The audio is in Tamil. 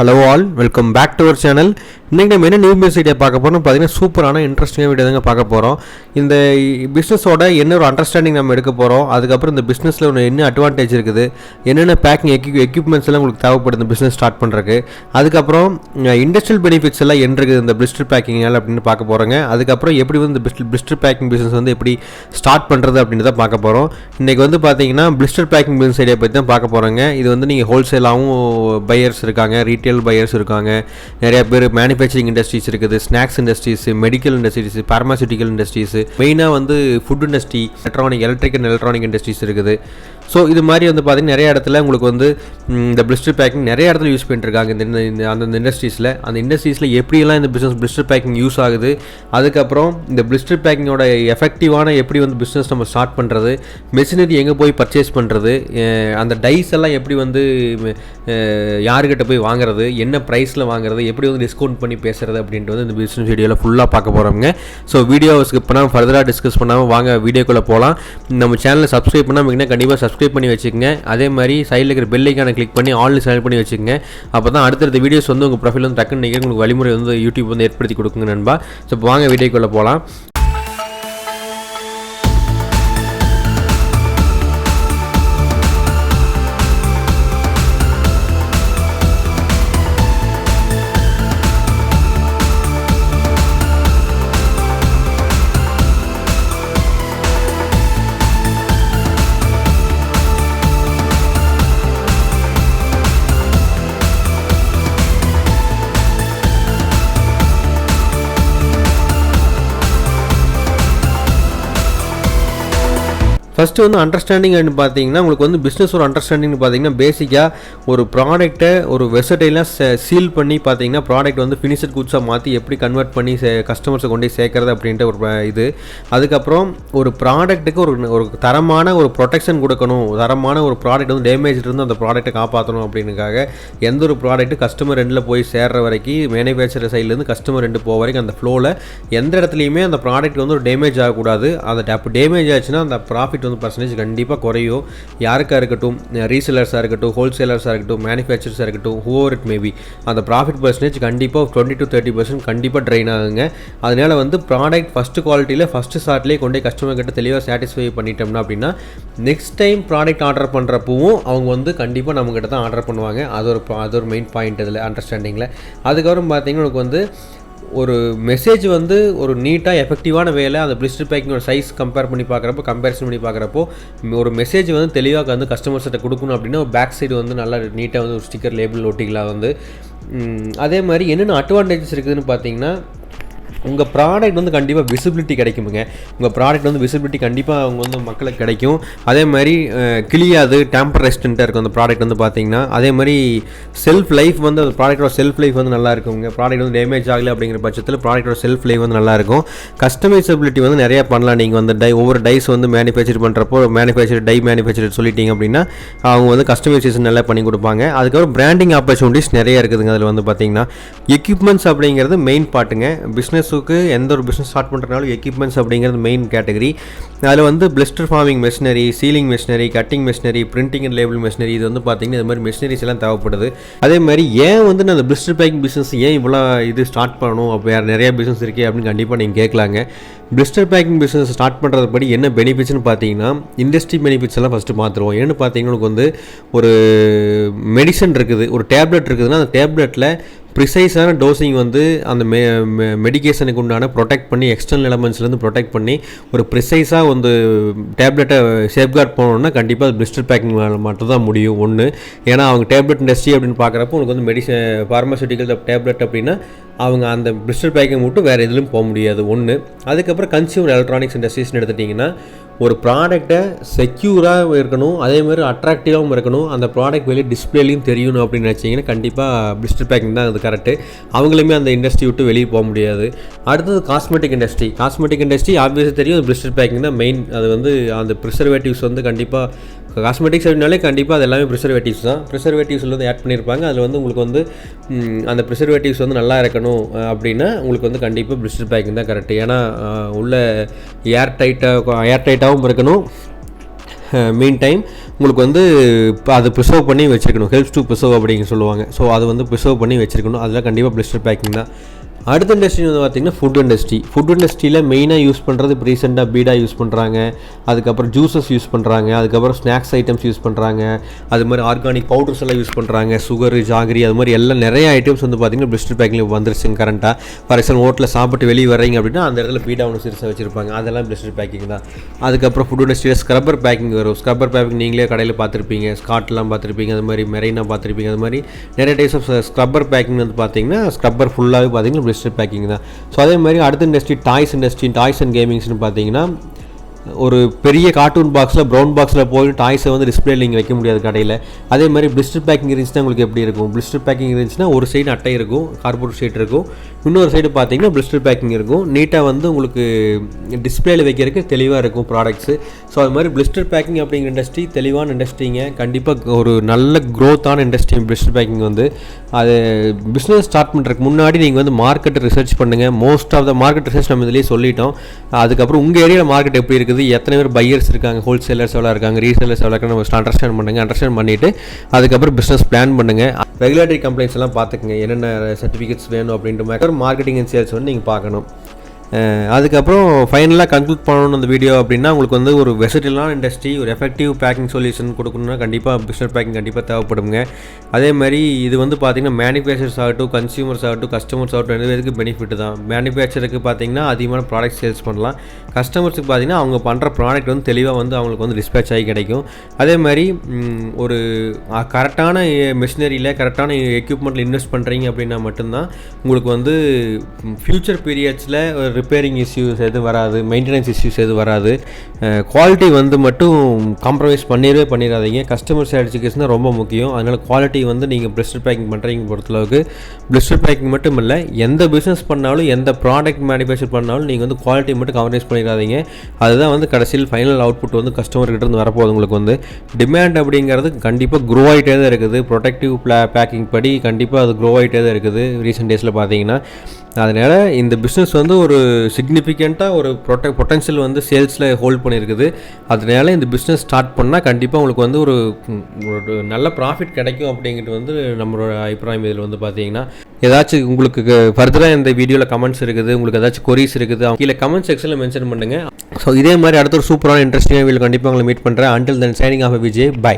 Hello all, welcome back to our channel. இன்றைக்கி நம்ம என்ன நியூ பிஸ்னஸ் ஐடியா பார்க்க போகிறோம் பார்த்தீங்கன்னா, சூப்பரான இன்ட்ரெஸ்டிங்காக வீடியோ தாங்க பார்க்க போகிறோம். இந்த பிஸ்னஸோட என்ன ஒரு அண்டர்ஸ்டாண்டிங் நம்ம எடுக்க போகிறோம், அதுக்கப்புறம் இந்த பிஸ்னஸில் ஒன்று என்ன அட்வான்டேஜ் இருக்குது, என்னென்ன பேக்கிங் எக்யூப்மெண்ட்ஸ் எல்லாம் உங்களுக்கு தேவைப்படுது இந்த பிஸ்னஸ் ஸ்டார்ட் பண்ணுறதுக்கு, அதுக்கப்புறம் இண்டஸ்ட்ரியல் பெனிஃபிட்ஸ் எல்லாம் என்ன இருக்குது இந்த பிளிஸ்டர் பேக்கிங்கால் அப்படின்னு பார்க்க போகிறோங்க. அதுக்கப்புறம் எப்படி வந்து இந்த பிளிஸ்டர் பேக்கிங் பிஸ்னஸ் வந்து எப்படி ஸ்டார்ட் பண்ணுறது அப்படின்னு தான் பார்க்க போகிறோம். இன்றைக்கி வந்து பார்த்தீங்கன்னா பிளிஸ்டர் பேக்கிங் பிஸ்னஸ் ஐடியா பற்றி தான் பார்க்க போகிறோங்க. இது வந்து நீங்கள் ஹோல்சேலாகவும் பையர்ஸ் இருக்காங்க, ரீட்டைல் பையர்ஸ் இருக்காங்க, நிறைய பேர் மேனுஃபேக்சரிங் இண்டஸ்ட்ரீஸ் இருக்குது, snacks industries, medical industries, pharmaceutical industries, மெயினாக வந்து ஃபுட் இண்டஸ்ட்ரி, எலக்ட்ரானிக் இண்டஸ்ட்ரீஸ் இருக்குது. ஸோ இது மாதிரி வந்து பார்த்தீங்கன்னா நிறைய இடத்துல உங்களுக்கு வந்து இந்த பிளிஸ்டர் பேக்கிங் நிறைய இடத்துல யூஸ் பண்ணிட்டுருக்காங்க. அந்த இண்டஸ்ட்ரீஸில் எப்படியெல்லாம் இந்த பிளிஸ்டர் பேக்கிங் யூஸ் ஆகுது, அதுக்கப்புறம் இந்த பிளிஸ்டர் பேக்கிங்கோட எஃபெக்டிவான எப்படி வந்து பிஸ்னஸ் நம்ம ஸ்டார்ட் பண்ணுறது, மெஷினரி எங்கே போய் பர்ச்சேஸ் பண்ணுறது, அந்த டைஸ் எல்லாம் எப்படி வந்து யாருக்கிட்ட போய் வாங்குறது, என்ன ப்ரைஸில் வாங்குறது, எப்படி வந்து டிஸ்கவுண்ட் பண்ணி பேசுகிறது அப்படின்ட்டு வந்து இந்த பிஸ்னஸ் வீடியோவில் ஃபுல்லாக பார்க்க போகிறோங்க. ஸோ வீடியோ ஸ்கிப் பண்ணாமல் ஃபர்தராக டிஸ்கஸ் பண்ணாமல் வாங்க வீடியோக்குள்ளே போகலாம். நம்ம சேனலை சப்ஸ்கிரைப் பண்ணாமல் கண்டிப்பாக சப்ஸ்கிரைப் பண்ணி வச்சுக்கோங்க. அதே மாதிரி சைடில் இருக்கிற பெல் ஐகானை கிளிக் பண்ணி ஆல்னு செலக்ட் பண்ணி வச்சுக்கோங்க. அப்போ தான் அடுத்தடுத்த வீடியோஸ் வந்து உங்கள் ப்ரொஃபைல் வந்து டக்குன்னு நீங்கள் உங்களுக்கு வழிமுறை வந்து யூடியூப் வந்து ஏற்படுத்தி கொடுக்குங்க நண்பா. ஸோ இப்போ வாங்க வீடியோக்குள்ளே போகலாம். ஃபஸ்ட்டு வந்து அண்டர்ஸ்டாண்டிங் பார்த்தீங்கன்னா, உங்களுக்கு வந்து பிஸ்னஸ் ஒரு அண்டர்ஸ்டாண்டிங்னு பார்த்தீங்கன்னா, பேசிக்காக ஒரு ப்ராடக்ட்டை ஒரு வெர்சடைலாம் சீல் பண்ணி பார்த்தீங்கன்னா, ப்ராடக்ட் வந்து ஃபினிஷட் குட்ஸாக மாற்றி எப்படி கன்வெர்ட் பண்ணி கஸ்டமர்ஸை கொண்டு சேர்க்கறது அப்படின்ட்டு ஒரு இது. அதுக்கப்புறம் ஒரு ப்ராடக்ட்டுக்கு ஒரு தரமான ஒரு ப்ரொடெக்ஷன் கொடுக்கணும், தரமான ஒரு ப்ராடக்ட் வந்து டேமேஜ் இருந்து அந்த ப்ராடக்ட்டை காப்பாற்றணும் அப்படின்னுக்காக எந்த ஒரு ப்ராடக்ட்டு கஸ்டமர் ரெண்டில் போய் சேர்ற வரைக்கும், மேனுஃபேக்சர் சைட்லேருந்து கஸ்டமர் ரெண்டு போக வரைக்கும் அந்த ஃப்ளோவில் எந்த இடத்துலையுமே அந்த ப்ராடக்ட் வந்து ஒரு டேமேஜ் ஆகக்கூடாது. அந்த டேமேஜ் ஆச்சுன்னா அந்த ப்ராஃபிட் வந்து பர்சன்டேஜ் கண்டிப்பாக குறையும். யாருக்காக இருக்கட்டும், ரீசெலர்ஸாக இருக்கட்டும், ஹோல்சேலர்ஸாக இருக்கட்டும், மேனுஃபேக்சர்ஸாக இருக்கட்டும், ஹூவர் இட் மேபி, அந்த ப்ராஃபிட் பர்சன்டேஜ் கண்டிப்பாக 20 to 30% கண்டிப்பாக ட்ரெயின் ஆகுங்க. அதனால் வந்து ப்ராடக்ட் ஃபஸ்ட்டு குவாலிட்டியில் ஃபஸ்ட்டு ஷார்ட்லேயே கொண்டு கஸ்டமர் கிட்ட தெளிவாக சாட்டிஸ்ஃபை பண்ணிட்டோம்னா அப்படின்னா, நெக்ஸ்ட் டைம் ப்ராடக்ட் ஆர்டர் பண்ணுறப்பவும் அவங்க வந்து கண்டிப்பாக நம்மக்கிட்ட தான் ஆர்டர் பண்ணுவாங்க. அது ஒரு மெயின் பாயிண்ட் இதில் அண்டர்ஸ்டாண்டிங்கில். அதுக்கப்புறம் பார்த்தீங்கன்னா உங்களுக்கு வந்து ஒரு மெசேஜ் வந்து ஒரு நீட்டாக எஃபெக்டிவான வேலை, அந்த பிளிஸ்டர் பேக்கிங்கோட சைஸ் கம்பேரிசன் பண்ணி பார்க்குறப்போ ஒரு மெசேஜ் வந்து தெளிவாக வந்து கஸ்டமர்ஸ்கிட்ட கொடுக்கணும் அப்படின்னா பேக் சைடு வந்து நல்லா நீட்டாக வந்து ஒரு ஸ்டிக்கர் லேபிள் ஒட்டிக்கலாம் வந்து. அதே மாதிரி என்னென்ன அட்வான்டேஜஸ் இருக்குதுன்னு பார்த்தீங்கன்னா, உங்கள் ப்ராடக்ட் வந்து கண்டிப்பாக விசிபிலிட்டி கிடைக்குமுங்க. உங்கள் ப்ராடக்ட் வந்து விசிபிலிட்டி கண்டிப்பாக அவங்க வந்து மக்களுக்கு கிடைக்கும். அதே மாதிரி கிளியாது, டேம்பர் ரெசிஸ்டண்ட்டாக இருக்கும் அந்த ப்ராடக்ட் வந்து பார்த்தீங்கன்னா. அதே மாதிரி செல்ஃப் லைஃப் வந்து அந்த ப்ராடக்டோட செல்ஃப் லைஃப் வந்து நல்லா இருக்குங்க. ப்ராடக்ட் வந்து டேமேஜ் ஆகலை அப்படிங்கிற பட்சத்தில் ப்ராடக்டோட செல்ஃப் லைஃப் வந்து நல்லாயிருக்கும். கஸ்டமைசபிலிட்டி வந்து நிறையா பண்ணலாம். நீங்கள் வந்து ஒவ்வொரு டைஸ் வந்து மேனுஃபேக்சர் பண்ணுறப்போ மேனுஃபேக்சர் சொல்லிட்டீங்க அப்படின்னா அவங்க வந்து கஸ்டமைசேஷன் நல்லா பண்ணி கொடுப்பாங்க. அதுக்கப்புறம் பிராண்டிங் ஆப்பர்ச்சுனிட்டிஸ் நிறைய இருக்குதுங்க. அதில் வந்து பார்த்தீங்கன்னா எக்யூப்மெண்ட்ஸ் அப்படிங்கிறது மெயின் பார்ட்டுங்க. பிஸ்னஸுக்கு எந்த ஒரு பிஸ்னஸ் ஸ்டார்ட் பண்ணுறதுனாலும் எக்யூப்மெண்ட்ஸ் அப்படிங்கிறது மெயின் கேட்டகரி. அதில் வந்து blister forming machinery, sealing machinery, cutting machinery, printing and label machinery, இது வந்து பார்த்தீங்கன்னா இது மாதிரி மெஷினரிஸ் எல்லாம் தேவைப்படுது. அதே மாதிரி ஏன் வந்து நான் அந்த பிளிஸ்டர் பேக்கிங் பிஸ்னஸ் ஏன் இவ்வளோ இது ஸ்டார்ட் பண்ணணும், அப்போ வேறு நிறையா பிஸ்னஸ் இருக்கே அப்படின்னு கண்டிப்பாக நீங்கள் கேட்கலாங்க. பிளிஸ்டர் பேக்கிங் பிஸ்னஸ் ஸ்டார்ட் பண்ணுறது படி என்ன பெனிஃபிட்ஸ்னு பார்த்தீங்கன்னா, இண்டஸ்ட்ரி பெனிஃபிட்ஸ் எல்லாம் ஃபஸ்ட்டு பார்த்துருவோம். என்னென்னு பார்த்தீங்கன்னா, உங்களுக்கு வந்து ஒரு மெடிசன் இருக்குது, ஒரு டேப்லெட் இருக்குதுன்னா அந்த டேப்லெட்டில் ப்ரிசைஸான டோசிங் வந்து அந்த மெடிக்கேஷனுக்கு உண்டான ப்ரொடெக்ட் பண்ணி எக்ஸ்டர்னல் எலமெண்ட்ஸ்லேருந்து ப்ரொடெக்ட் பண்ணி ஒரு ப்ரிசைஸாக வந்து டேப்லெட்டை சேஃப்கார்ட் பண்ணணுன்னா கண்டிப்பாக அது பிளிஸ்டர் பேக்கிங் மட்டும் தான் முடியும். ஒன்று, ஏன்னா அவங்க டேப்லெட் இண்டஸ்ட்ரி அப்படின்னு பார்க்குறப்போ உங்களுக்கு வந்து பார்மாசூட்டிக்கல் டேப்லெட் அப்படின்னா அவங்க அந்த பிளிஸ்டர் பேக்கிங் மட்டும் வேறு எதுலையும் போக முடியாது. ஒன்று. அதுக்கப்புறம் கன்சியூமர் எலக்ட்ரானிக்ஸ் இண்டஸ்ட்ரீஸ்னு எடுத்துட்டிங்கன்னா, ஒரு ப்ராடக்டை செக்யூராக இருக்கணும், அதேமாதிரி அட்ராக்டிவாகவும் இருக்கணும், அந்த ப்ராடக்ட் வெளியே டிஸ்பிளேலையும் தெரியணும் அப்படின்னு நினச்சிங்கன்னா கண்டிப்பாக பிளிஸ்டர் பேக்கிங் தான் அது கரெக்டு. அவங்களுமே அந்த இண்டஸ்ட்ரி விட்டு வெளியே போக முடியாது. அடுத்தது காஸ்மெட்டிக் இண்டஸ்ட்ரி ஆப்வியஸாக தெரியும், அது பிளிஸ்டர் பேக்கிங் தான் மெயின். அது வந்து அந்த ப்ரிசர்வேட்டிவ்ஸ் வந்து கண்டிப்பாக காஸ்மெட்டிக்ஸ் அப்படின்னாலே கண்டிப்பாக அது எல்லாமே ப்ரிசர்வேட்டிவ்ஸ் தான். ப்ரிசர்வேட்டிவ்ஸில் வந்து ஆட் பண்ணியிருப்பாங்க. அதில் வந்து உங்களுக்கு வந்து அந்த ப்ரிசர்வேட்டிவ்ஸ் வந்து நல்லா இருக்கணும் அப்படின்னா உங்களுக்கு வந்து கண்டிப்பாக பிளிஸ்டர் பேக்கிங் தான் கரெக்டு. ஏன்னா உள்ள ஏர் டைட்டாகவும் இருக்கணும், மீன் டைம் உங்களுக்கு வந்து இப்போ அதை ப்ரிசர்வ் பண்ணி வச்சுருக்கணும். ஹெல்ப்ஸ் டு ப்ரிசர்வ் அப்படிங்க சொல்லுவாங்க. ஸோ அது வந்து ப்ரிசர்வ் பண்ணி வச்சுருக்கணும். அதெல்லாம் கண்டிப்பாக பிளிஸ்டர் பேக்கிங் தான். அடுத்த இண்டஸ்ட்ரி வந்து பார்த்திங்கன்னா ஃபுட் இண்டஸ்ட்ரியில் மெயினாக யூஸ் பண்ணுறது இப்போ ரீசெண்டாக பீடா யூஸ் பண்ணுறாங்க, அதுக்கப்புறம் ஜூஸஸ் யூஸ் பண்ணுறாங்க, அதுக்கப்புறம் ஸ்நாக்ஸ் ஐட்டம்ஸ் யூஸ் பண்ணுறாங்க, அது மாதிரி ஆர்கானிக் பவுடர்ஸ் எல்லாம் யூஸ் பண்ணுறாங்க, சுகரு ஜாகரி அது மாதிரி எல்லாம் நிறைய ஐட்டம்ஸ் வந்து பார்த்திங்கன்னா பிளிஸ்டர் பேக்கிங்கில் வந்துருச்சுங்க கரண்ட்டாக. ஃபார் எக்ஸாம்பிள் ஹோட்டலில் சாப்பிட்டு வெளியே வர்றீங்க அப்படின்னா அந்த இடத்துல பீடா ஒன்று சிறுசாக வச்சுருப்பாங்க, அதெல்லாம் பிளிஸ்டர் பேக்கிங் தான். அதுக்கப்புறம் ஃபுட் இண்டஸ்ட்ரியில் ஸ்க்ரப்பர் பேக்கிங் வரும். ஸ்க்ரப்பர் பேக்கிங் நீங்களே கடையில் பார்த்துருப்பீங்க, ஸ்காட்லாம் பார்த்துருப்பீங்க, அது மாதிரி மெரைனா பார்த்துருப்பீங்க. அது மாதிரி நிறைய டைப்ஸ் ஆஃப் ஸ்க்ரப்பர் பேக்கிங் வந்து பார்த்திங்கன்னா ஸ்க்ரப்பர் ஃபுல்லாகவே பார்த்திங்கன்னா பிளிஸ்டர் பேக்கிங் தான். ஸோ அதே மாதிரி அடுத்த இண்டஸ்ட்ரி டாய்ஸ் அண்ட் கேமிங்ஸ்னு பார்த்தீங்கன்னா ஒரு பெரிய கார்ட்டூன் பாக்ஸில் ப்ரௌன் பாக்ஸில் போய் டாய்ஸை வந்து டிஸ்பிளேல நீங்கள் வைக்க முடியாது கடையில். அதே மாதிரி பிளிஸ்டர் பேக்கிங் இருந்துச்சுன்னா உங்களுக்கு எப்படி இருக்கும்? பிளிஸ்டர் பேக்கிங் இருந்துச்சுன்னா ஒரு சைடு அட்டை இருக்கும், கார்போர்ட் ஷீட் இருக்கும், இன்னொரு சைடு பார்த்தீங்கன்னா பிளிஸ்டர் பேக்கிங் இருக்கும். நீட்டாக வந்து உங்களுக்கு டிஸ்பிளேல வைக்கிறதுக்கு தெளிவாக இருக்கும் ப்ராடக்ட்ஸு. ஸோ அது மாதிரி பிளிஸ்டர் பேக்கிங் அப்படிங்கிற இண்டஸ்ட்ரி தெளிவான இண்டஸ்ட்ரிங்க. கண்டிப்பாக ஒரு நல்ல க்ரோத்தான இண்டஸ்ட்ரி பிளிஸ்டர் பேக்கிங் வந்து. அது பிஸ்னஸ் ஸ்டார்ட் பண்ணுறதுக்கு முன்னாடி நீங்கள் வந்து மார்க்கெட்டை ரிசர்ச் பண்ணுங்கள். Most of the market research நம்ம இதிலேயே சொல்லிட்டோம். அதுக்கப்புறம் உங்கள் ஏரியாவில் மார்க்கெட் எப்படி இருக்குது, எத்தனை பேர் பையர்ஸ் இருக்காங்க, ஹோல்சேலர்ஸ் எவ்வளோ இருக்காங்க, ரீசேலர்ஸ் எவ்வளோ இருக்காங்க, நம்ம அண்டர்ஸ்டாண்ட் பண்ணிவிட்டு அதுக்கப்புறம் பிஸ்னஸ் பிளான் பண்ணுங்கள். ரெகுலேட்டரி கம்ப்ளைண்ட்ஸ் எல்லாம் பார்த்துக்குங்க, என்னென்ன சர்டிஃபிகேட்ஸ் வேணும் அப்படின்ற மாதிரி மார்க்கெட்டிங் அண்ட் சேல்ஸ் வந்து நீங்கள் பார்க்கணும். அதுக்கப்புறம் ஃபைனலாக கன்க்ளூட் பண்ணணும் அந்த வீடியோ அப்படின்னா, உங்களுக்கு வந்து ஒரு வெர்சடைலான இண்டஸ்ட்ரி, ஒரு எஃபெக்டிவ் பேக்கிங் சொல்யூஷன் கொடுக்கணுன்னா கண்டிப்பாக பிஸ்னஸ் பேக்கிங் கண்டிப்பாக தேவைப்படுங்க. அதே மாதிரி இது வந்து பார்த்திங்கன்னா மேனுஃபேக்சர்ஸ் ஆகட்டும், கன்சியூமர்ஸ் ஆகட்டும், கஸ்டமர்ஸ் ஆகட்டும், ரெண்டு பேருக்கு பெனிஃபிட் தான். மேனுஃபேக்சருக்கு பார்த்திங்கன்னா அதிகமான ப்ராடக்ட் சேல்ஸ் பண்ணலாம். கஸ்டமர்ஸுக்கு பார்த்திங்கன்னா அவங்க பண்ணுற ப்ராடக்ட் வந்து தெளிவாக வந்து அவங்களுக்கு வந்து டிஸ்பேச் ஆகி கிடைக்கும். அதே மாதிரி ஒரு கரெக்டான மிஷினரியில் கரெக்டான எக்யூப்மெண்ட்டில் இன்வெஸ்ட் பண்ணுறீங்க அப்படின்னா மட்டும்தான் உங்களுக்கு வந்து ஃப்யூச்சர் பீரியட்ஸில் ரிப்பேரிங் இஷ்யூஸ் எதுவும் வராது, மெயின்டெனன்ஸ் இஷ்யூஸ் எதுவும் வராது. குவாலிட்டி வந்து மட்டும் காம்ப்ரமைஸ் பண்ணிடாதீங்க. கஸ்டமர் சாட்டிஸ்ஃபேக்ஷன் தான் ரொம்ப முக்கியம். அதனால் குவாலிட்டி வந்து நீங்கள் பிளிஸ்டர் பேக்கிங் பண்ணுறீங்க பொறுத்தளவுக்கு பிளிஸ்டர் பேக்கிங் மட்டும் இல்லை, எந்த பிஸ்னஸ் பண்ணாலும் எந்த ப்ராடக்ட் மேனுஃபேக்சர் பண்ணாலும் நீங்கள் வந்து குவாலிட்டி மட்டும் காம்ப்ரமைஸ் பண்ணிடாதீங்க. அதுதான் வந்து கடைசியில் ஃபைனல் அவுட்புட் வந்து கஸ்டமர்கிட்ட இருந்து வரப்போகுது. உங்களுக்கு வந்து டிமாண்ட் அப்படிங்கிறது கண்டிப்பாக க்ரோ ஆகிட்டே தான் இருக்குது. ப்ரொடெக்டிவ் பேக்கிங் படி கண்டிப்பாக அது க்ரோ ஆகிட்டே தான் இருக்குது ரீசெண்ட் டேஸில் பார்த்தீங்கன்னா. அதனால் இந்த பிஸ்னஸ் வந்து ஒரு சிக்னிஃபிகண்ட்டாக ஒரு பொட்டன்ஷியல் வந்து சேல்ஸில் ஹோல்ட் பண்ணியிருக்குது. அதனால் இந்த பிஸ்னஸ் ஸ்டார்ட் பண்ணால் கண்டிப்பாக உங்களுக்கு வந்து ஒரு நல்ல ப்ராஃபிட் கிடைக்கும் அப்படிங்கிறது வந்து நம்மளோட அபிப்பிராயம். இதில் வந்து பார்த்தீங்கன்னா ஏதாச்சும் உங்களுக்கு ஃபர்தராக இந்த வீடியோவில் கமெண்ட்ஸ் இருக்குது, உங்களுக்கு ஏதாச்சும் கொரீஸ் இருக்குது, கீழே கமெண்ட் செக்ஷனில் மென்ஷன் பண்ணுங்கள். ஸோ இதே மாதிரி அடுத்த ஒரு சூப்பரான இன்ட்ரெஸ்டிங்காக வீடியோ கண்டிப்பாக உங்களை மீட் பண்ணுறேன். Until then signing off Vijay, by.